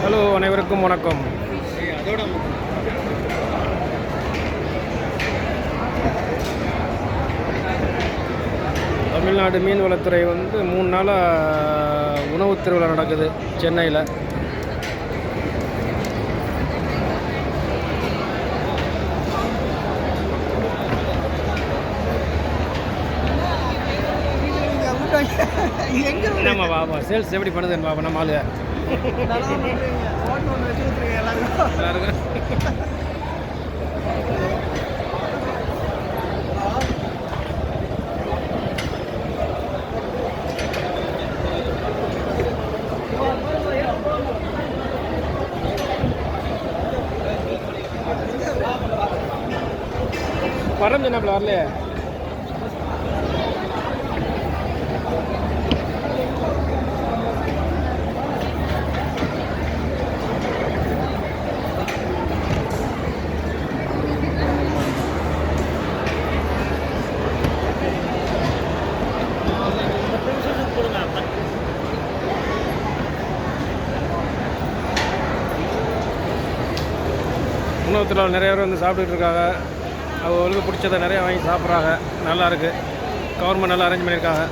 Hello, அனைவருக்கும் வணக்கம். தமிழ்நாடு மீன்வளத்துறை 3 நாளாக உணவு திருவிழா நடக்குது சென்னையில். என்னம்மா பாபா சேல்ஸ் எப்படி பண்ணுதுன்னு பாப்பா நம்ம ஆளு எல்லாருக்கும் வரம் சொன்னாப்புல வரலையே. உணவகத்தில் நிறைய பேர் சாப்பிட்டுட்டு இருக்காங்க. அவங்களுக்கு பிடிச்சதை நிறையா வாங்கி சாப்பிட்றாங்க. நல்லாயிருக்கு. கவர்மெண்ட் நல்லா அரேஞ்ச் பண்ணியிருக்காங்க.